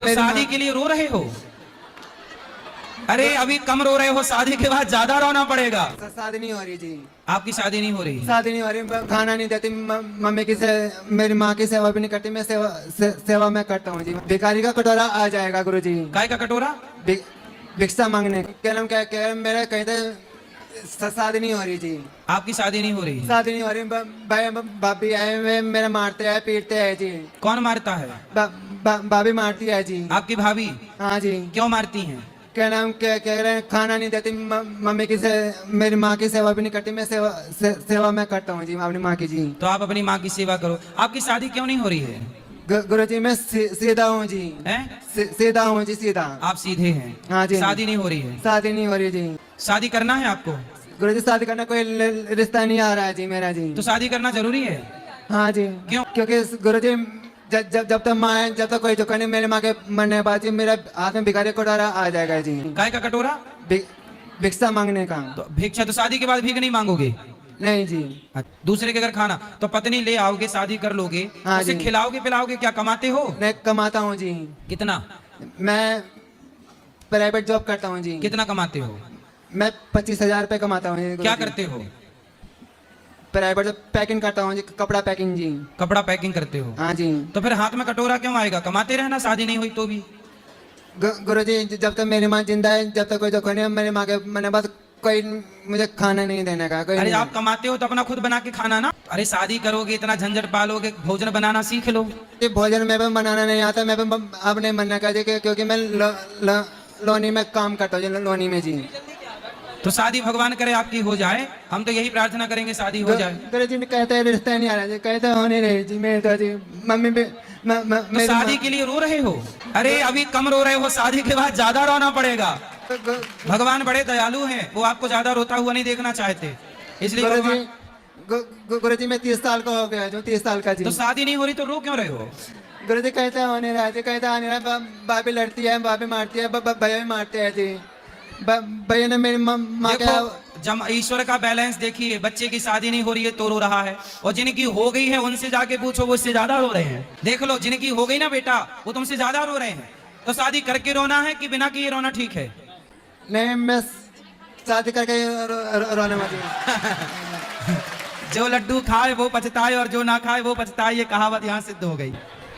तो शादी के लिए रो रहे हो? अरे अभी कम रो रहे हो, शादी के बाद ज्यादा रोना पड़ेगा। शादी नहीं हो रही जी। आपकी शादी नहीं हो रही? शादी नहीं हो रही, खाना नहीं देती मम्मी की मेरी माँ की सेवा भी नहीं करती। मैं सेवा मैं करता हूँ जी। भिखारी का कटोरा आ जाएगा गुरु जी। काय का कटोरा? भिक्षा मांगने क्या मेरे कहते शादी नहीं हो रही जी। आपकी शादी नहीं हो रही? शादी नहीं हो रही, भाई भाभी आए मेरे मारते हैं पीटते हैं जी। कौन मारता है? भाभी मारती है जी। आपकी भाभी? हाँ जी। क्यों मारती हैं? क्या नाम क्या कह रहे हैं, खाना नहीं देती मम्मी की मेरी माँ की सेवा भी नहीं करती। मैं सेवा मैं करता हूँ जी अपनी माँ की जी। तो आप अपनी माँ की सेवा करो। आपकी शादी क्यों नहीं हो रही है? गुरु जी मैं सीधा हूँ जी। सीधा हूँ जी, सीधा। आप सीधे हैं? हाँ जी। शादी नहीं हो रही है? शादी नहीं हो रही जी। शादी करना है आपको? गुरु जी शादी करना कोई रिश्ता नहीं आ रहा है जी मेरा जी। तो शादी करना जरूरी है? हाँ जी। क्यों? क्योंकि गुरु जी जब तक माँ है, जब तक कोई चुका नहीं, मेरे माँ के मरने के बाद जी मेरा हाथ में भिखारी कटोरा आ जाएगा जी। काय का कटोरा? भिक्षा मांगने का। तो भिक्षा तो शादी के बाद भीख नहीं मांगोगे? नहीं जी। दूसरे के घर खाना तो पत्नी ले आओगे, शादी कर लोगे, हाँ उसे जी। खिलाओगे पिलाओगे? क्या कमाते हो? मैं कमाता हूँ जी। कितना? मैं प्राइवेट जॉब करता हूँ जी। कितना कमाते हो? मैं 25,000 रुपये कमाता हूँ। क्या करते हो? प्राइवेट पैकिंग करता हूँ जी, कपड़ा पैकिंग जी। कपड़ा पैकिंग करते हो? हाँ जी। तो फिर हाथ में कटोरा क्यों आएगा? कमाते रहना, शादी नहीं हुई तो भी। गुरु जी जब तक मेरी माँ जिंदा है, जब तक कोई दुख नहीं है, मेरी माँ के मरने बाद कोई मुझे खाना नहीं देने का कोई। अरे आप कमाते हो तो अपना खुद बना के खाना ना। अरे शादी करोगे, इतना झंझट पालोगे, भोजन बनाना सीख लो। भोजन में भी बनाना नहीं आता, मैं अब नहीं बनना का जी, क्योंकि मैं लोनी में काम करता हूँ, लोनी में जी। तो शादी भगवान करे आपकी हो जाए, हम तो यही प्रार्थना करेंगे शादी हो जाए। गुरु जी कहते हैं रिश्ता नहीं आ रहा जी, कहते हो नहीं रही जी। मेरे तो जी मम्मी भी तो शादी के लिए रो रहे हो? अरे अभी कम रो रहे हो, शादी के बाद ज्यादा रोना पड़ेगा। भगवान बड़े दयालु हैं, वो आपको ज्यादा रोता हुआ नहीं देखना चाहते, इसलिए गुरु जी मैं 30 साल का हो गया जो, 30 साल का जी। तो शादी नहीं हो रही तो रो क्यों रहे हो? गुरु जी कहते होने रहा जी, कहते आने रहा, भाभी लड़ती है, भाभी मारती है, भैया भी मारते हैं जी। भैया ने मेरी माँ जब ईश्वर का बैलेंस देखिए, बच्चे की शादी नहीं हो रही है तो रो रहा है, और जिनकी हो गई है उनसे जाके पूछो, वो इससे ज्यादा रो रहे हैं। देख लो, जिनकी हो गई ना बेटा, वो तुमसे ज्यादा रो रहे हैं। तो शादी करके रोना है कि बिना किए रोना ठीक है? नहीं, मैं शादी करके रोने वाली। जो लड्डू खाए वो पछताए और जो ना खाए वो पछताए, ये कहावत यहाँ सिद्ध हो गई।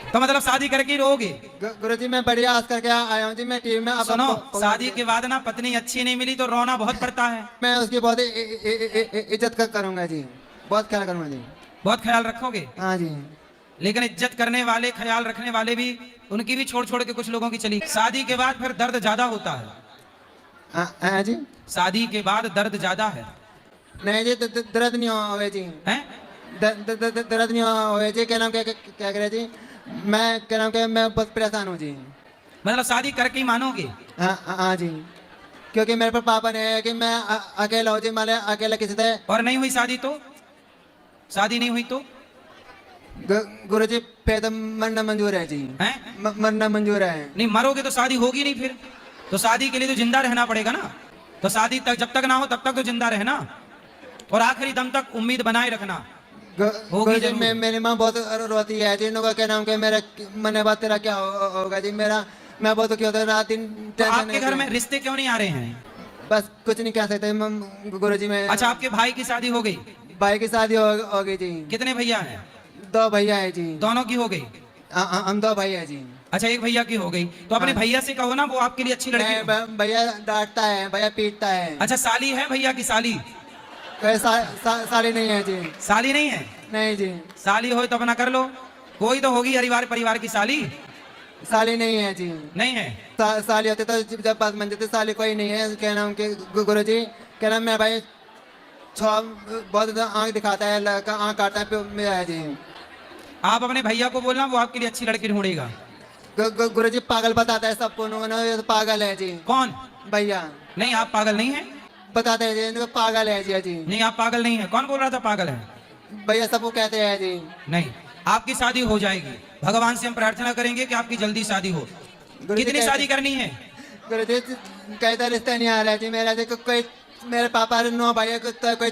तो मतलब शादी करके रोगे? गुरु जी मैं बढ़िया आस करके आया हूँ जी। मैं टीवी में सुनो, शादी के बाद ना पत्नी अच्छी नहीं मिली तो रोना बहुत पड़ता है। मैं उसकी बहुत इज्जत करूंगा जी, बहुत ख्याल करूंगा जी। बहुत ख्याल रखोगे? हाँ जी। लेकिन इज्जत करने वाले, ख्याल रखने वाले भी, उनकी भी छोड़ छोड़ के कुछ लोगों की चली। शादी के बाद फिर दर्द ज्यादा होता है। हाँ जी। शादी के बाद दर्द ज्यादा है। नहीं जी, दर्द नहीं हुए जी। दर्द नहीं हुए जी। क्या नाम क्या करे जी, मैं क्या नाम क्या, मैं बहुत परेशान हूँ जी। मतलब शादी करके ही मानोगे? हाँ जी, क्योंकि मेरे पर पापा ने है कि मैं अकेला हूँ जी, माले अकेला किसी से। और नहीं हुई शादी तो? शादी नहीं हुई तो? गुरु जी फिर तो मरना मंजूर है जी। मरना मंजूर है। नहीं मरोगे तो शादी होगी नहीं फिर। तो शादी के लिए तो जिंदा रहना पड़ेगा ना। तो शादी तक जब तक ना हो तब तक तो जिंदा रहना, और आखिरी दम तक उम्मीद बनाए रखना। मेरी माँ बहुत रोती है जी। इनको क्या नाम के मेरे मरने बाद तेरा क्या होगा जी। मेरा मैं बहुत दुखी होता है, रात दिन। तो आपके घर में रिश्ते क्यों नहीं आ रहे हैं? बस कुछ नहीं कह सकते गुरु जी में। अच्छा, आपके भाई की शादी हो गई? भाई की शादी हो गई जी। कितने भैया हैं? 2 भैया है जी। दोनों की हो गई? हम 2 भाई है जी। अच्छा, एक भैया की हो गई तो अपने भैया से कहो ना, वो आपके लिए अच्छी लड़की। भैया डांटता है, भैया पीटता है। अच्छा, साली है भैया की? साली साली नहीं है जी। साली नहीं है? नहीं जी। साली हो तो अपना कर लो, कोई तो होगी परिवार की साली। साली नहीं है जी। नहीं है? साली होती तो जब बात बन जाती, साली कोई नहीं है। क्या नाम के गुरु जी, क्या नाम मेरा भाई बहुत आंख दिखाता है, आंख काटता है मेरा है जी। आप अपने भैया को बोलना, वो आपके लिए अच्छी लड़की ढूंढेगा। गुरु जी पागल बताता है सबको, तो पागल है जी। कौन? भैया। नहीं, आप पागल नहीं है। बताते हैं जी, पागल है जी। नहीं, आप पागल नहीं है। कौन बोल रहा था पागल है? भैया सबको कहते हैं जी। नहीं, आपकी शादी हो जाएगी। भगवान से हम प्रार्थना करेंगे कि आपकी जल्दी शादी हो। कितनी शादी करनी है? गुरु जी कहता रिश्ता नहीं आ रहा है जी मेरा। देखो कोई मेरे पापा 9 भाई, कोई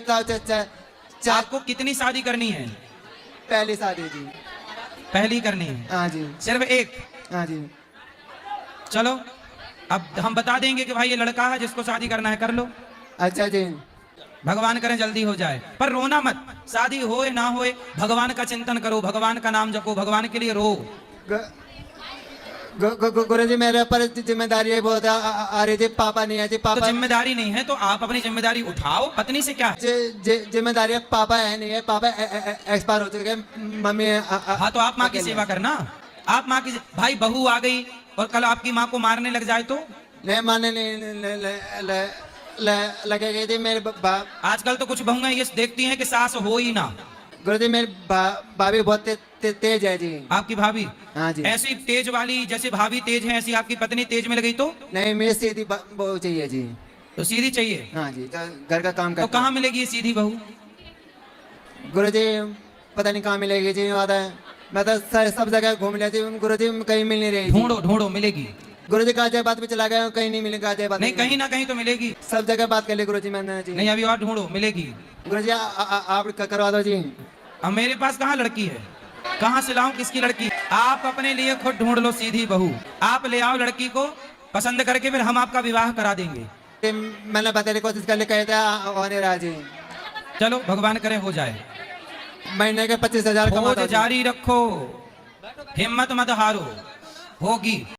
आपको कितनी शादी करनी है? पहली शादी जी। पहली करनी है? हाँ जी। सिर्फ एक? हाँ जी। चलो अब हम बता देंगे कि भाई ये लड़का है जिसको शादी करना है, कर लो। अच्छा जी। भगवान करे जल्दी हो जाए, पर रोना मत। शादी होए ना होए भगवान का चिंतन करो, भगवान का नाम जपो, भगवान के लिए रो। गुरु जी मेरे ऊपर जिम्मेदारी है बहुत आ रही थी, पापा नहीं है जी। तो पापा जिम्मेदारी नहीं है तो आप अपनी जिम्मेदारी उठाओ, पत्नी से क्या है? जिम्मेदारी है, पापा है नहीं है, पापा एक्सपायर हो चुके हैं, मम्मी हाँ तो आप माँ की सेवा करना। आप माँ की, भाई बहू आ गई और कल आपकी माँ को मारने लग जाए तो? नहीं मानने नहीं लगेगी जी। मेरे आजकल तो कुछ बहुएं ये देखती हैं कि सास हो ही ना। गुरु जी मेरी भाभी बहुत तेज है जी। आपकी भाभी? हाँ जी। ऐसी तेज वाली, जैसे भाभी तेज है ऐसी आपकी पत्नी तेज में लगी तो? नहीं मेरी सीधी बहू चाहिए जी। तो सीधी चाहिए? हाँ जी, घर का काम तो करता कहाँ मिलेगी ये सीधी बहू? गुरु जी पता नहीं कहाँ मिलेगी जी। मैं तो सब जगह घूम लिया जी गुरु जी, कहीं मिल नहीं रही। ढूंढो ढूंढो मिलेगी। गुरु जी गाजियाबाद में चला गया, कहीं नहीं मिली गाजियाबाद। नहीं कहीं ना कहीं तो मिलेगी। सब जगह बात कर ली गुरु जी मैंने जी। नहीं अभी और ढूंढो मिलेगी। गुरु जी आप करवा दो जी। अब मेरे पास कहाँ लड़की है, कहाँ से लाऊं, किसकी लड़की? आप अपने लिए खुद ढूंढ लो सीधी बहू, आप ले आओ लड़की को पसंद करके, फिर हम आपका विवाह करा देंगे। मैंने बताने की कोशिश कर ली, कहते होने रहा जी। चलो भगवान करे हो जाए। महीने के 25,000 खोज जारी रखो, हिम्मत मत हारो, होगी।